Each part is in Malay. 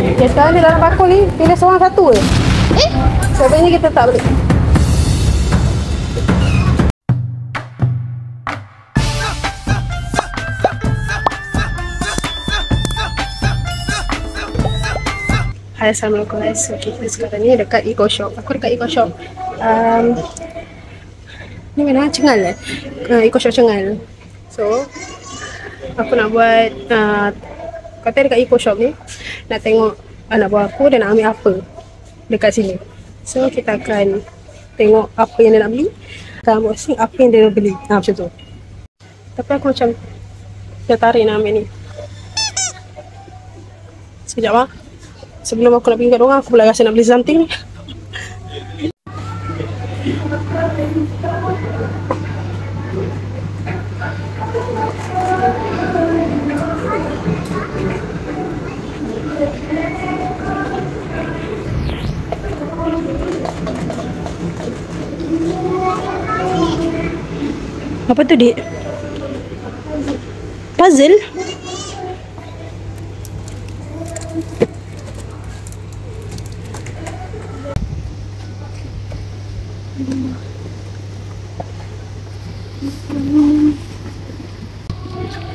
Okay, sekarang dia dalam bakul ni, pilih seorang satu je. Sebenarnya kita tak boleh. Hai, Assalamualaikum guys. Okay, kita sekarang ni dekat Eco Shop. Aku dekat Eco Shop. Ni mana? Cengal Eco Shop Cengal. So, aku nak buat kata dekat Eco Shop ni nak tengok anak buah aku dia nak ambil apa dekat sini. So, kita akan tengok apa yang dia nak beli, akan unboxing apa yang dia beli. Macam tu. Tapi aku macam tertarik nak ambil ni. Sekejap lah. Sebelum aku nak pergi kat dorang, aku pula rasa nak beli something ni. Apa tu, Dik? Puzzle?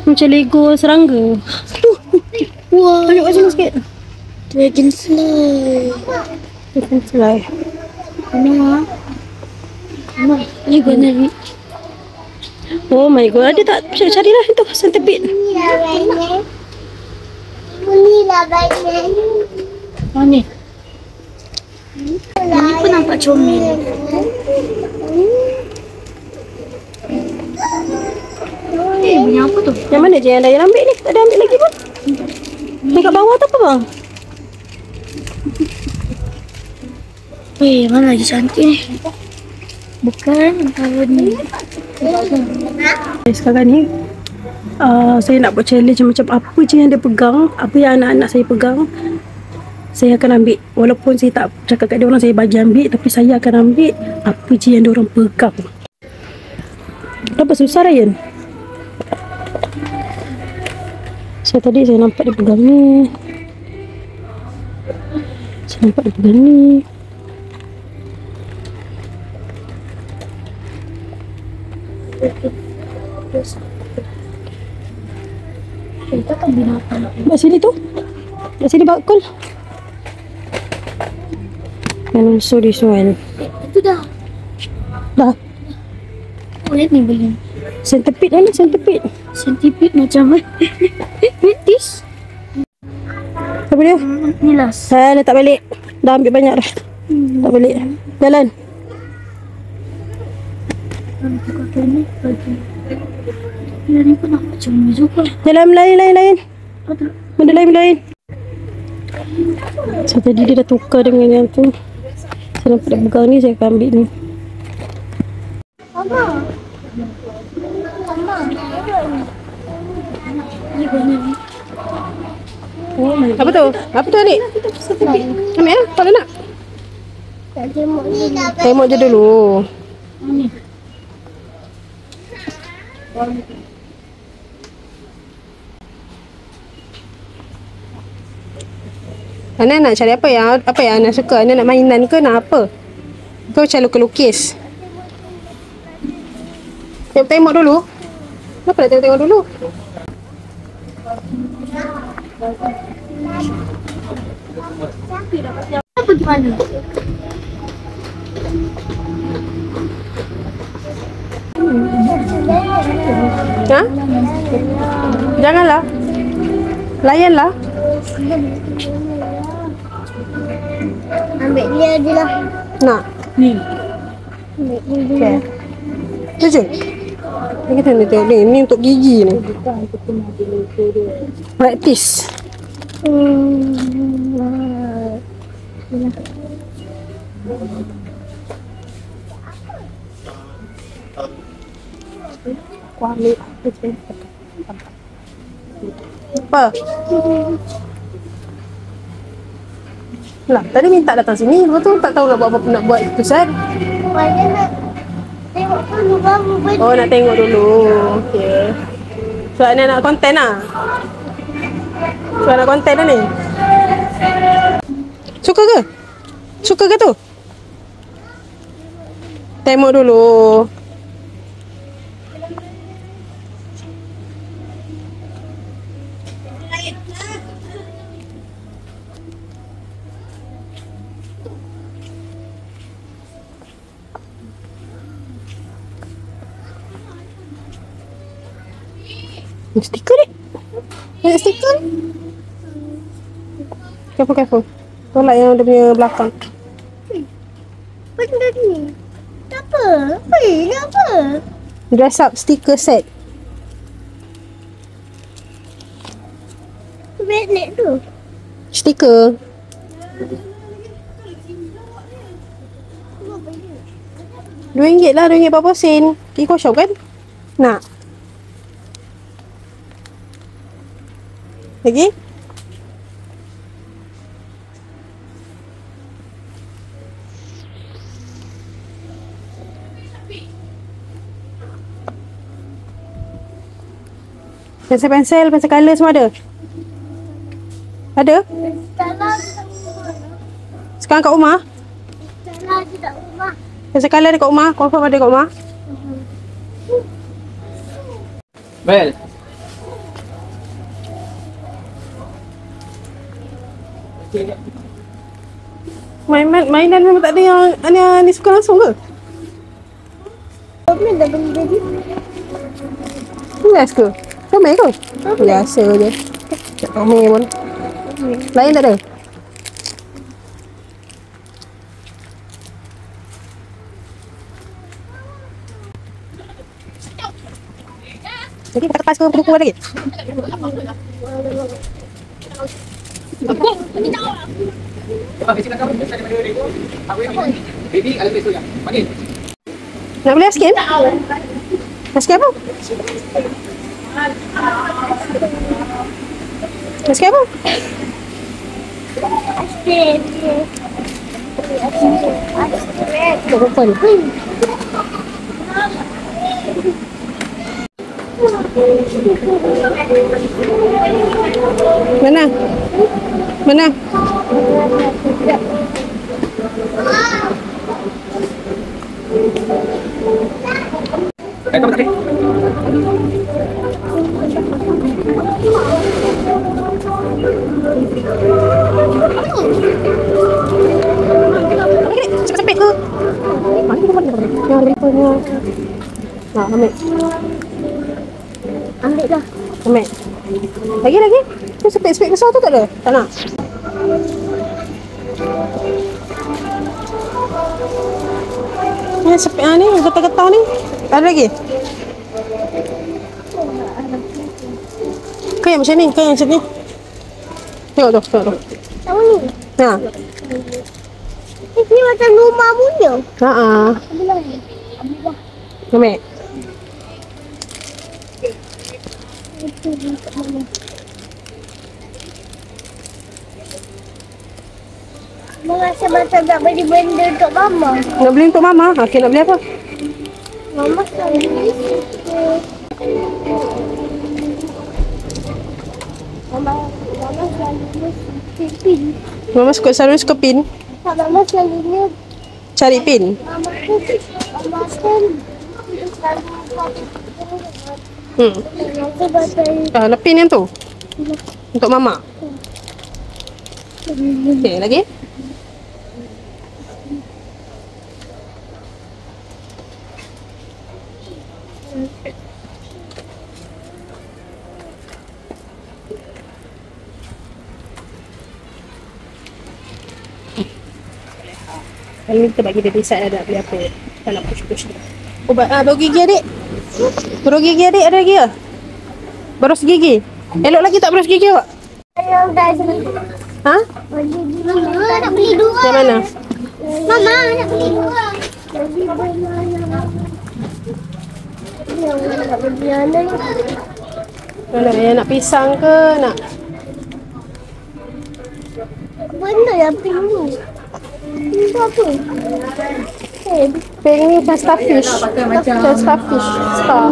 Macam Lego serangga. Wah, Tunjuk kat sini sikit. Dragonfly. Dragonfly. Mana? Lego nari. Oh my god, ada tak? Carilah itu centipede. Ini lah baiknya. Oh ni. Ini pun nampak comel. Punya apa tu? Yang mana je yang Dayang ambil ni? Tak ada ambil lagi pun. Ni kat bawah tu apa bang? Weh, mana lagi cantik ni? Bukan, kalau ni. Sekarang ni saya nak buat challenge macam apa je yang dia pegang, apa yang anak-anak saya pegang, saya akan ambil. Walaupun saya tak cakap kat dia orang saya bagi ambil, tapi saya akan ambil apa je yang dia orang pegang. Kenapa susah, Ryan? So tadi saya nampak dia pegang ni. Saya nampak dia pegang ni. Kita kan binatang. Kat sini tu. Kat sini bakul. And also this one. Itu dah. Dah. Boleh ni beli. Centipede ni, centipede. Centipede macam this. Apa dia? Ni last. Dah tak balik. Dah ambil banyak dah. Tak balik. Jalan. Kata ni bagi. Ni pun nak macam ni juga. Jalan lain. Ada. Benda lain. So tadi dia dah tukar dengan yang tu. Saya nampak dia pegang ni, saya akan ambil ni. Mama. Ni guna ni. Oh my God. Apa tu adik? Ambil lah, kalau nak. Tengok je dulu. Ni. Ana nak cari apa yang Ana suka? Ana nak mainan ke nak apa? Kau macam lukis. Tengok dulu. Kenapa nak tengok dulu? Apa di mana? Ha? Janganlah. Layanlah. Ambil dia je lah. Nak. Ni. Ambil dia. Tu je. Ni kita nak tengok ni untuk gigi ni. Praktis. Aku ambil apa? Lah, tadi minta datang sini, lepas tu tak tahu nak buat apa, nak buat keputusan. Wajah nak tengok dulu baru beli. Oh, nak tengok dulu. Okey. So, Ana nak konten lah. So, nak konten lah ni. Suka ke? Suka ke tu? Tengok dulu. Stiker ni. Banyak stiker ni. Careful. Tolak yang dia punya belakang. Benda ni. Apa? Ni apa? Dress up sticker set. Magnet tu. Stiker. RM2 lah, RM2 berapa sen. Kiko shop kan? Nak? Lagi? Pensel colour semua ada? Ada? Sekarang kat rumah? Pensel colour ada kat rumah? Confirm ada kat rumah? Bel. Mainan memang tak ada yang ni suka langsung ke? Apa dah beli tadi? Best ke? Comel ke? Biasa je. Tak comel pun. Lain tak ada? Jadi pakai kertas ke buku lagi? Nak beli aiskrim? Aiskrim apa? Aiskrim apa? Open. Mana? Cepet-cepet tu. Mana yang ripanya? Nah, ambil. Ambil dah. Ambil. Lagi. Tu sepek-sepek besar tu tak ada? Tak nak? Ni sepek ni, getah-getah ni. Ada lagi? Kau yang macam ni, Tengok tu. Tahu ni. Ha. Ini macam rumah punya. Ambil dah. Ambil. Merasa macam nak beli benda untuk mama. Nak beli untuk mama? Okey, nak beli apa? Mama selalu beli. Mama selalu beli pin. Mama selalu suka pin. Mama selalunya Cari pin. mama kan Nak pin yang tu? Untuk mama? Okey, lagi? Kali ni kita bagi dia decide nak beli apa. Tak nak push dia. Ubat baru gigi adik. Baru gigi adik ada lagi ke? Berus gigi. Elok lagi tak berus gigi awak? yang tadi. Ha? Mama nak beli dua. Yang mana? Mama nak beli dua. Jadi banana. Nak beli banana. Mana yang nak pisang ke nak? Benda yang pink ni. Ini apa? Pink ni macam starfish. Macam starfish. Star.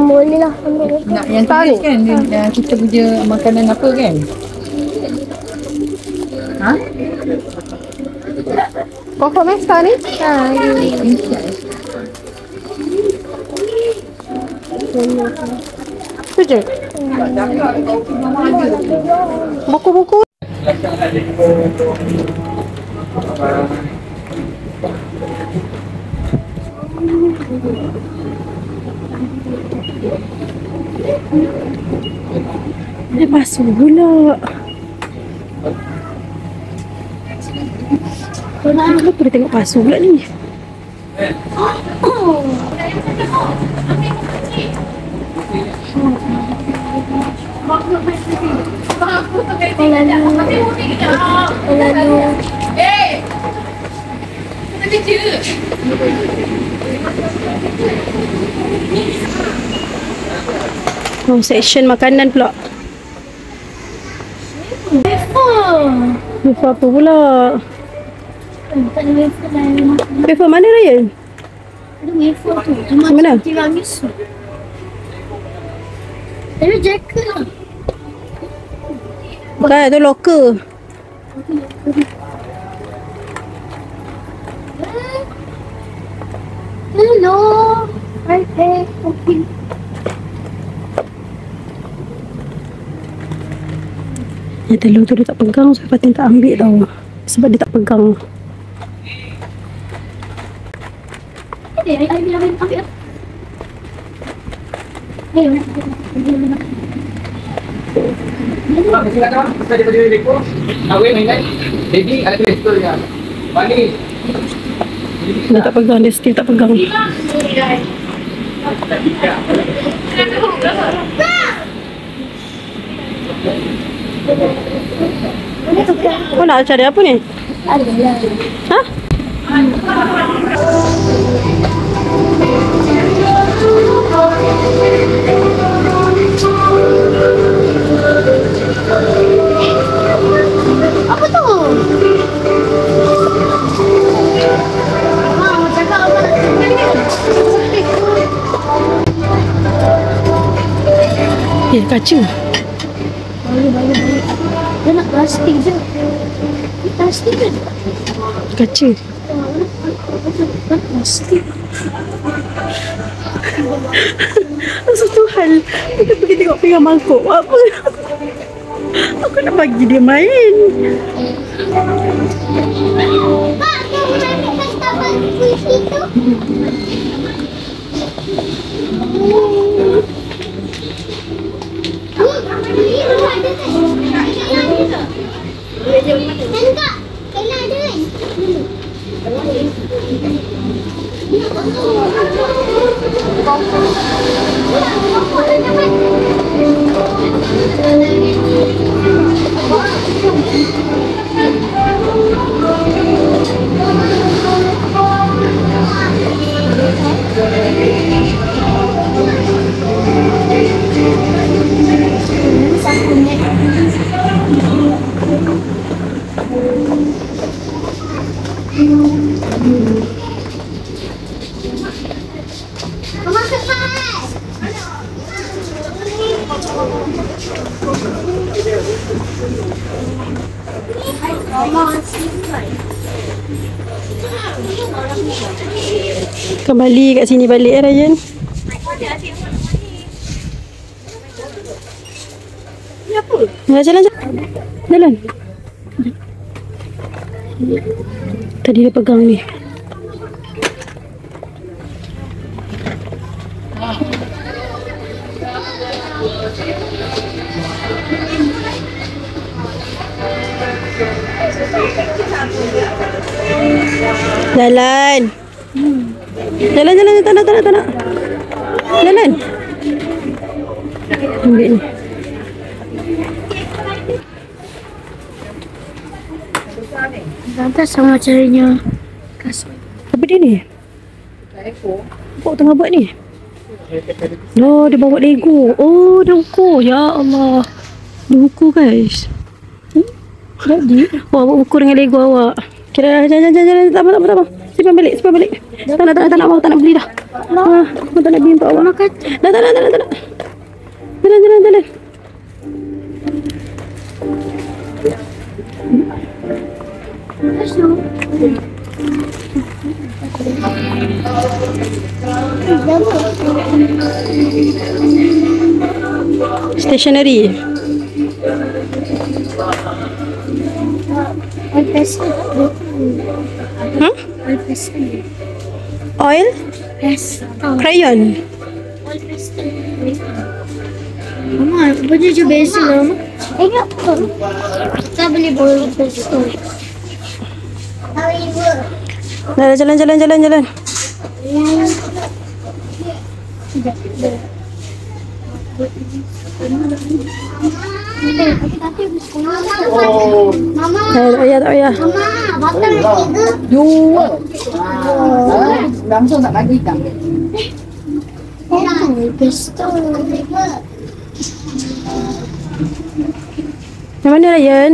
Boleh lah ambil. Nak yang Star tulis ni? kan dia, kita punya makanan apa kan? Ha? Confirm sekarang ni? Tu je? Buku-buku? Dia basuh pula. Kenapa boleh tengok basuh pula ni? Oh, section makanan pula. Wafer apa pula? Tak ada wafer lah. Wafer mana Ryan? Ada wafer tu. Cuma Mana? tiramisu. Ada jacket lah. Bukan, tu locker. Hello. Okay. Okay. Ya, telur tu dia tak pegang, so Fatin tak ambil tau. Sebab dia tak pegang. Ambil. Ayo, Silakan. Kita ada baju dekor. Awet mainan. Baby ada pistol ya. Balik. Dia tak pegang, dia still tak pegang. Kau nak cari apa ni? ada lah. Ha? Apa tu? Mau cakap apa? Kaca. Balik. Dia nak plastik je. Plastik kan? Kaca. Plastik. Satu hal, kita pergi tengok pegang mangkuk. Apa? Aku nak bagi dia main. Pak, kau nak kata puisi tu? Enggak, kena ada kan? Mama cepat. Kembali kat sini balik Ryan. Ni apa? Jalan. Jalan. Tadi dia pegang ni. Jalan. Jalan. Tak nak. Jalan. Ambil ni. Tante sama caranya kasut. Apa dia ni? Apa tengah buat ni? Oh, dia bawa Lego. Oh, dia ukur. Ya Allah. Dia ukur guys. Jadi, Oh, awak ukur dengan Lego awak. Kira jalan. Tak apa. Simpan balik. Tak nak awak tak nak beli dah. Aku tak nak beli untuk awak. makan. Tak nak. Jalan. Terus tu. Stationery. Oil pastel. Hmm? Oil pastel. Oil? Yes. Crayon. Oil pastel. Mama, baju je biasa lah. Ingat tu. Kita beli oil pastel. Dah, jalan. Mama, Tak payah. Mama, bakal tiga. Dua. Langsung tak bagi tak? Oil pastel. Yang mana Ryan?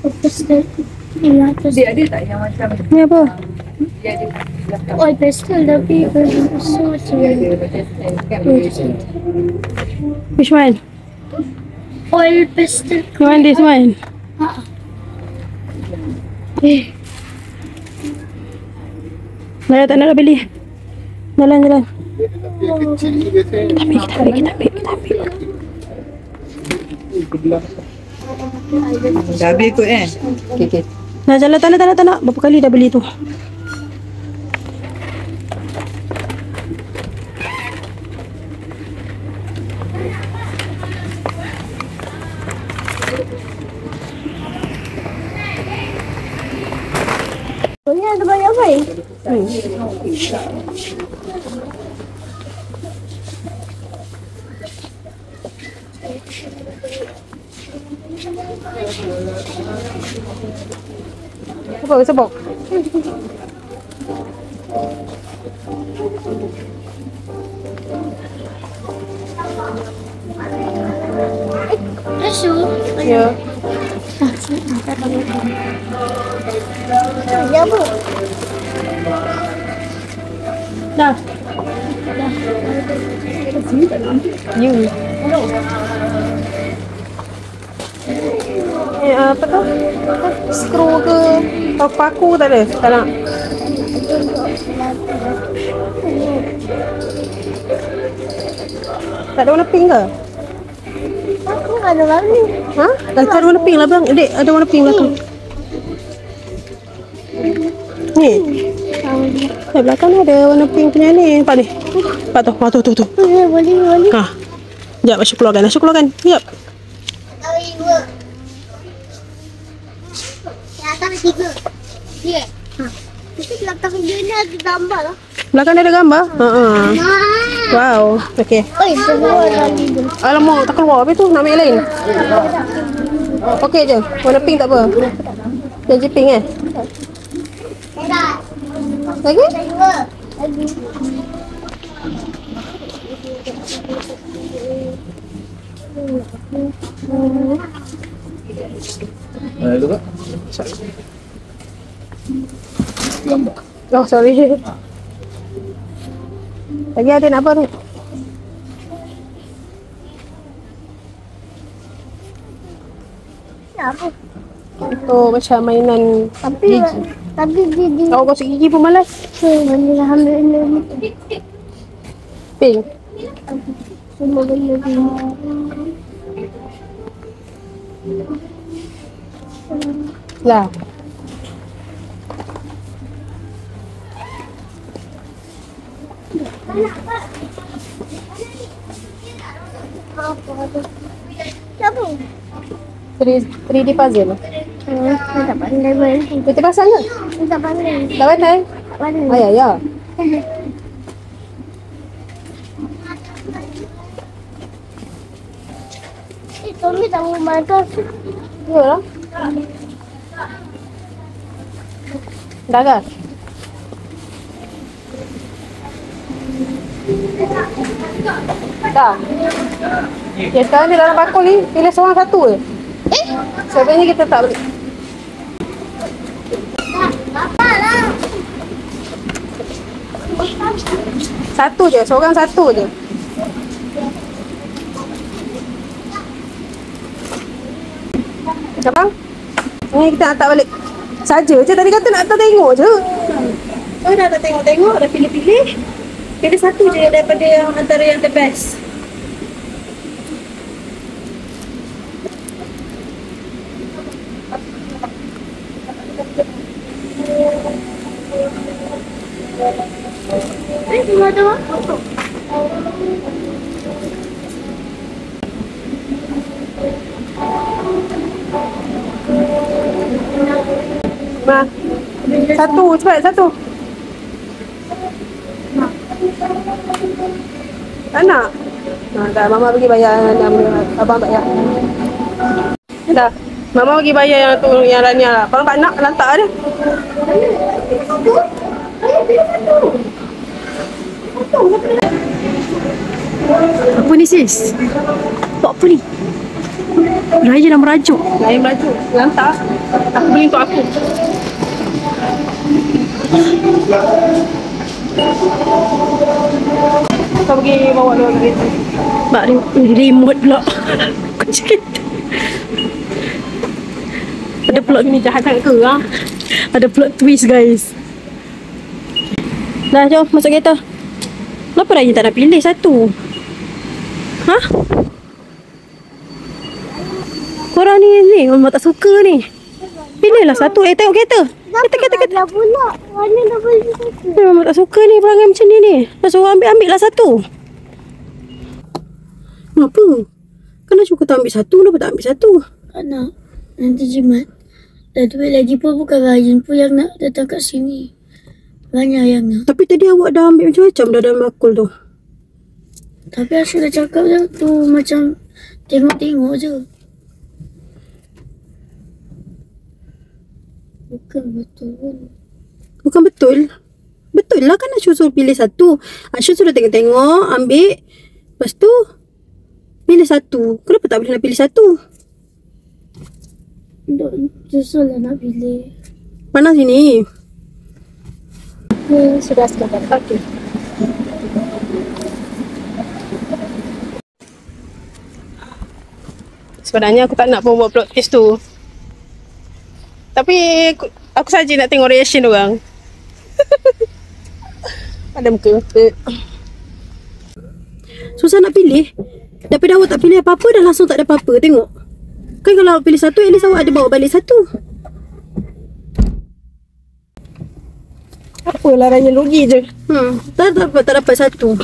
Oil pastel. Ini atas. Dia ada tak yang macam Ni apa? dia ada Oil pastel tapi so macam Which one? oil pastel. You want this one? Dah tak nak beli. Jalan. Kita ambil. dah habis kot Okay. Dah jalan tak nak. Berapa kali dah beli tu? Ini ada banyak baik. Sebab. Tisu. Ya. Ya bu. Dah. You. Apa tu? Skru ke? Atau paku tak ada? Tak nak. Tak ada warna pink ke? Aku ada lagi. Ha? Dah ada warna pink lah bang. Dek, ada warna pink belakang. Ni. Belakang ada warna pink punya ni. Nampak ni. Nampak tu. Tu. Boleh. Ha. Sekejap, Asyik keluarkan. Sekejap. Atas tiga. Ya. Itu belakang dia ni ada gambar lah. Belakang dia ada gambar? Ha. Wow. Okey. Oi, keluar lagi. Alamak, tak keluar. Habis tu nak ambil yang lain. Okey je. Warna pink tak apa. Janji pink Lagi? Lagi. Lu kak? Oh, sorry. Lagi ada nak apa tu? Apa? Itu macam mainan gigi. Tapi gigi. Kau gosok gigi pun malas. Mana ambil ni. Pink. Semua benda ni. Lah. Siapa? 3D puzzle. Tak pandai main. Kita pasang ke? Tak pandai. Tak pandai? Tak pandai. Ya. Tommy tak mau makan. Ya lah. Dah ke? Dah. Ya, sekarang ni dalam bakul ni, pilih seorang satu je. Sebenarnya kita tak boleh. Bapak lah. Satu je, seorang satu je. Abang, kita hantar balik. Saja je tadi kata nak tengok je. Oh, dah tengok-tengok, dah pilih-pilih. Pilih satu je daripada yang antara yang the best. Cuma tu. Ma, satu, cepat satu. Tak nak? Dah, Mama pergi bayar yang abang bayar. Dah, Mama pergi bayar yang tu, yang Rania lah. Abang tak nak, lantak dia. Apa ni sis? Buat apa ni? Raya dah merajuk. Lain baju, lantak. Aku beli untuk aku. Kau pergi bawa dua kereta. Mak remote pula. Ada plot Ni jahat sangat ke lah? Ada plot twist guys. Dah jom masuk kereta. Kenapa Raya tak nak pilih satu? Ha? Korang ni memang tak suka ni. Pilihlah satu. Tengok kereta. Kereta. Dah pula. Mana dah beli satu? Dia memang tak suka ni perangai macam ni ni. Dah suruh ambil lah satu. Kenapa? Kenapa suka tak ambil satu? Kenapa tak ambil satu? Tak nak. Nanti Jumat. Dah duit lagi pun bukan Ryan pun yang nak datang kat sini. Banyak yang nak. Tapi tadi awak dah ambil macam-macam dah dalam bakul tu. Tapi Asyik dah cakap dah tu macam tengok-tengok je. Bukan betul pun. Bukan betul. Betul lah kan Asyu suruh pilih satu. Asyu sudah tengok-tengok, ambil. Lepas tu, pilih satu. Kenapa tak boleh nak pilih satu? Susah lah nak pilih. Mana sini? Ni sudah sekadar. Okey. Sebenarnya aku tak nak pun buat plot twist tu. Tapi aku saja nak tengok reaction orang. Ada muka. Susah nak pilih. Daripada awak tak pilih apa-apa, dah langsung tak ada apa-apa. Tengok. Kan kalau awak pilih satu, at least awak ada bawa balik satu. Apalah Raya rugi je. Tak dapat satu.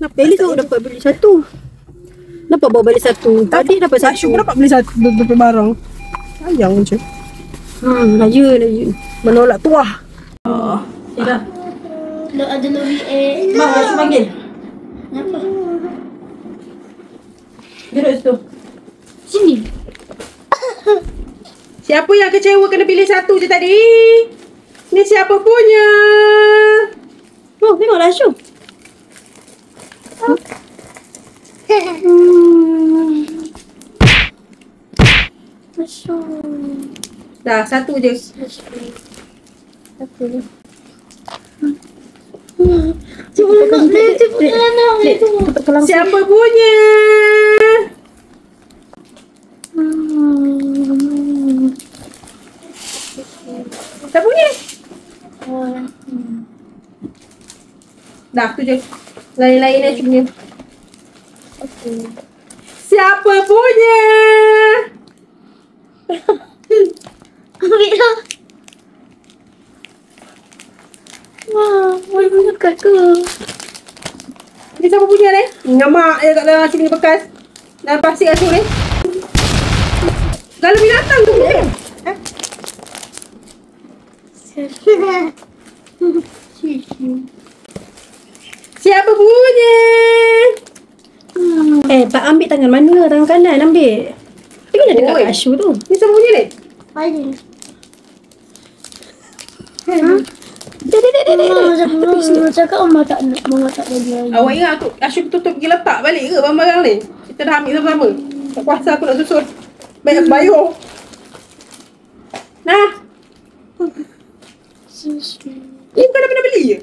At least awak dapat beli satu. Dapat bawa balik satu. Tadi dapat satu. Asyuk dapat beli satu beberapa barang. Sayang je. Raya. Menolak tuah. Dah. Kalau ada lori Bang, Asyuk panggil. Kenapa? Duduk situ. Sini. Siapa yang kecewa kena pilih satu je tadi? Ni siapa punya? Oh, tengoklah Asyuk. Dah, satu je. Siapa punya? Siapa punya? Dah, tu je. Lain-lain aja punya. Siapa punya? Ambil lah. Wah, boleh dekat ke? Ni siapa punya ni? Ngamak je kat dalam sini bekas. Dalam plastik Asyuk ni. Kalau binatang tu punya. Siapa punya? Tak ambil tangan mana? Tangan kanan ambil. Tapi kena dekat kat Asyuk tu. Ni siapa punya ni? Ayah. Dek. Cakap Mama tak nak. Mama tak bagi lagi. Awak ingat aku Asyuk tutup pergi letak balik ke barang-barang ni? Kita dah ambil sama-sama. Tak kuasa aku nak susun. Baik aku bayar. Nah. Ni bukan dah pernah beli je?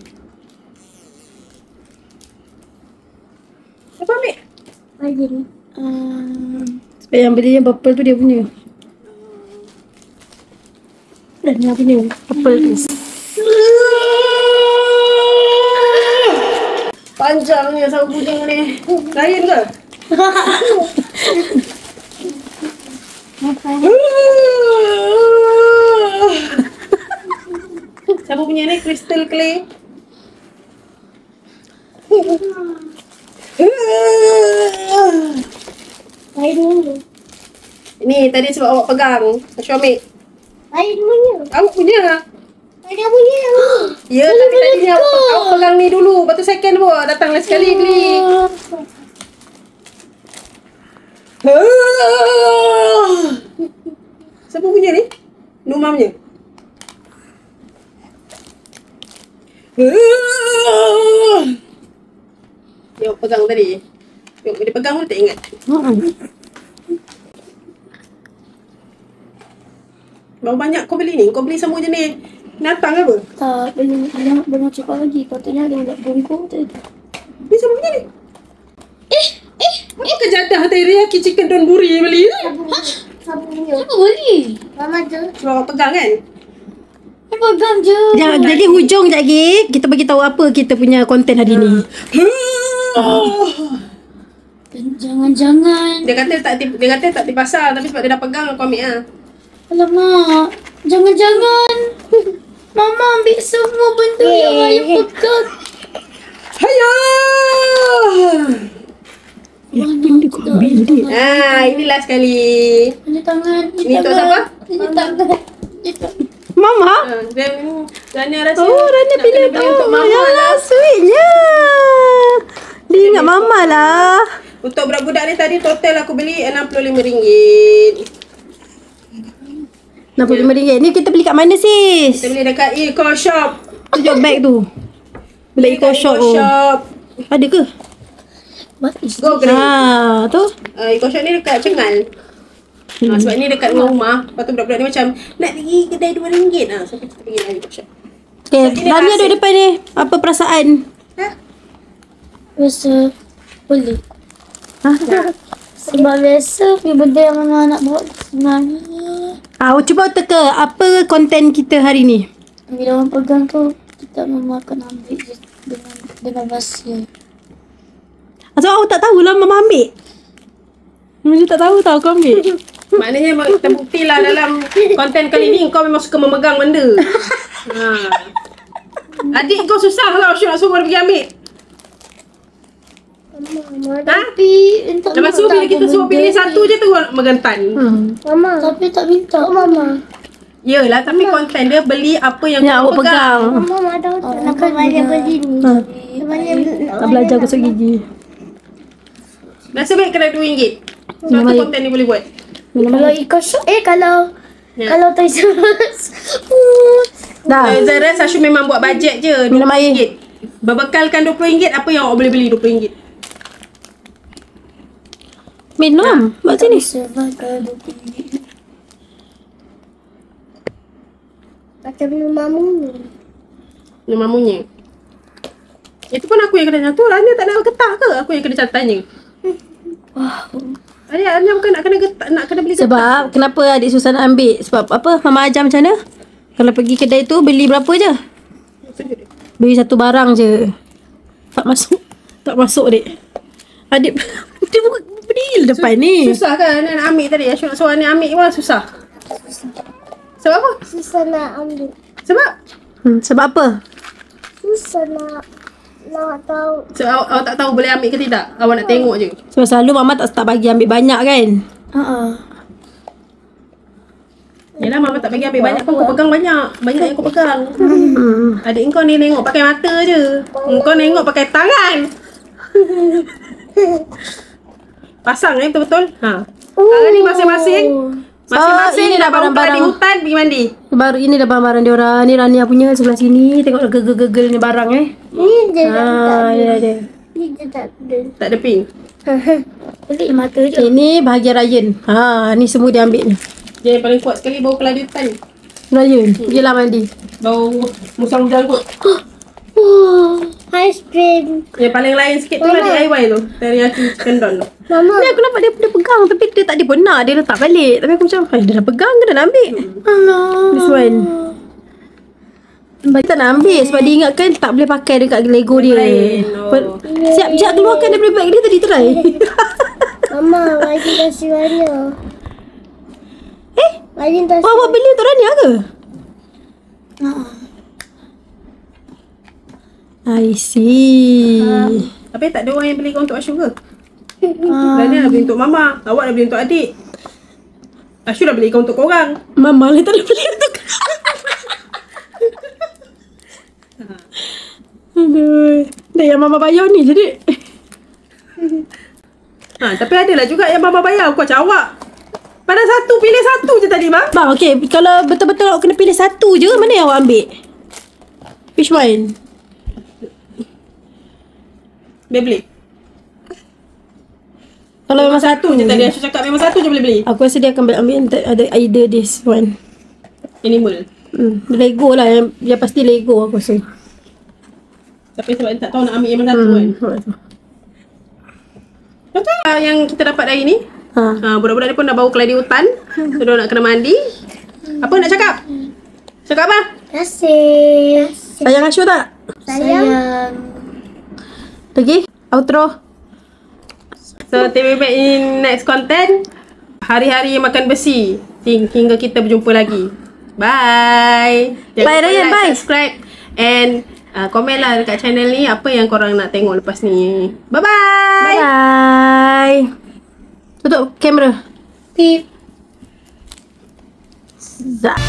Siapa ambil? Ayah ni. Sebab yang beli yang purple tu dia punya. Dan yang punya apple taste. Panjangnya sapu kucing ni. Lain ke? Siapa punya ni? Crystal Clay. Air dulu. Ni tadi sebab awak pegang. Syuk ambil. Air punya. Awak punya. Air punya. Ya, tapi tadi ni awak pegang ni dulu. Lepas tu second pun datang lagi sekali kali. Siapa punya ni? Numa punya. Yuk pegang tadi. Yuk dia pegang pun tak ingat. Berapa banyak kau beli ni? Kau beli semua jenis binatang ke apa? Tak, belum cakap lagi. Patutnya ada yang bungkuk tadi. Ni siapa punya ni? Apa kejadah teriyaki chicken donburi beli ni? Siapa punya? Siapa beli? Mama je. Sebab awak pegang kan? Pegang je. Jadi hujung sekejap lagi kita bagi tahu apa kita punya konten hari ni. Jangan-jangan. Dia kata tak di pasar tapi sebab dia dah pegang aku ambil ah. Alamak. Jangan-jangan. Mama ambil semua benda yang ayah pegang. Hayah! Yakin dia kau ambil dia. Inilah sekali. Ini tangan. Ni untuk siapa? Ini tangan. Mama? Rania rasa Rania nak pilih kena beli untuk mama lah. Sweetnya. Dia ingat mama lah. Untuk budak-budak ni tadi total aku beli RM65. RM65. Ni kita beli kat mana sis? Kita beli dekat Eco Shop. Tunjuk bag tu. Beli Eco Shop tu. Ada ke? What is Go Green. Tu. Eco Shop ni dekat Cengal. Sebab ni dekat dengan rumah. Lepas tu budak-budak ni macam nak pergi kedai RM2. So kita pergi lah Eco Shop. Okay, Ini Rania rasa. duduk depan ni. Apa perasaan? Rasa boleh. Ha? Sebab biasa punya benda yang mama nak buat sebenarnya. Cuba teka apa konten kita hari ni? Bila orang pegang tu, kita mama akan ambil je dengan rahsia. Sebab aku tak tahulah mama ambil. Mama tak tahu tau kau ambil. Maknanya terbukti lah dalam konten kali ni kau memang suka memegang benda. Adik kau susah lah Syuk nak suruh dia pergi ambil. Tapi Lepas tu bila kita suruh pilih satu je tu megentan. Mama. Tapi tak minta mama. Yelah tapi konten dia beli apa yang Yang kau awak pegang. Mama tahu kenapa Maria beli ni. Tak belajar gosok gigi. Nasib baik kena RM2. Sebab tu konten ni boleh buat. Kalau ikut shop kalau Toys R Us. Dah. Zara Sashu memang buat bajet je Minum RM20. Berbekalkan RM20 apa yang awak boleh beli RM20. Minum. Buat sini. Macam minum mamu. Minum mamunya. Itu pun aku yang kena catat. Rania tak nak getah ke? Aku yang kena catatnya. Rania bukan nak kena getah, nak kena beli getah. Sebab kenapa adik susah nak ambil? Sebab apa? Mama ajar macam mana? Kalau pergi kedai tu beli berapa je? Beli satu barang je. Tak masuk. Tak masuk adik. Adik dia bukan berdiri depan ni. Susah kan nak ambil tadi. Asyuk nak suruh Rania ambil pun susah. Sebab apa? Susah nak ambil. Sebab? Sebab apa? Susah nak tahu. Sebab awak tak tahu boleh ambil ke tidak. Awak nak tengok je. Sebab selalu mama tak bagi ambil banyak kan? Yelah mama tak bagi ambil banyak pun kau pegang banyak. Banyak yang kau pegang. Adik kau ni tengok pakai mata je. Kau tengok pakai tangan. Pasang betul-betul. Tangan ni masing-masing. Masing-masing ini dah dah bangun barang-barang. di hutan pergi mandi. Baru ini dah barang-barang dia orang. Ni Rania punya sebelah sini. Tengok gegel-gegel ni barang Ni je ya dia. Ni je tak ada. Tak ada pink. Pelik mata je. Ini bahagian Ryan. Ni semua dia ambil ni. Dia yang paling kuat sekali bau kelanjutan. Ryan, pergilah mandi. Bau musang-musang kot. Ice cream. Yang paling lain sikit tu lah DIY tu. Teriyaki chicken don tu. Mama. Ni aku nampak dia pegang tapi dia tak ada pun nak. Dia letak balik. Tapi aku macam, dia dah pegang ke dah nak ambil? This one. Kita nak ambil sebab dia ingatkan tak boleh pakai dekat Lego dia. Siap keluarkan daripada bag dia tadi try. Mama, Rajin kasih Rania. Rajin kasih. Awak beli untuk Rania ke? I see. Tapi tak ada orang yang beli kau untuk Ashu ke? Rania dah beli untuk Mama. Awak dah beli untuk adik. Ashu dah beli kau untuk korang. Mama lah tak ada beli untuk aduh. Dah yang Mama bayar ni jadi. Tapi adalah juga yang Mama bayar. Kau macam awak. Pada satu, pilih satu je tadi bang. Bang, okay. Kalau betul-betul awak kena pilih satu je, mana yang awak ambil? Which one? Beyblade. Kalau memang Satu je tadi Ashu cakap memang satu je boleh beli. aku rasa dia akan ambil ada either this one. Animal. Lego lah. Yang pasti Lego aku rasa. Tapi sebab dia tak tahu nak ambil yang mana satu kan. Betul lah yang kita dapat hari ni. Budak-budak ni pun dah bau keladi hutan. So dia nak kena mandi. Apa nak cakap? Cakap apa? Kasih. Sayang Ashu tak? Sayang. Lagi? Outro. So till we back in next content. Hari-hari makan besi. Hingga kita berjumpa lagi. Bye. Bye, Ryan, bye. Subscribe and komen lah dekat channel ni apa yang korang nak tengok lepas ni. Bye-bye. Bye. Tutup kamera. Pip. Zat.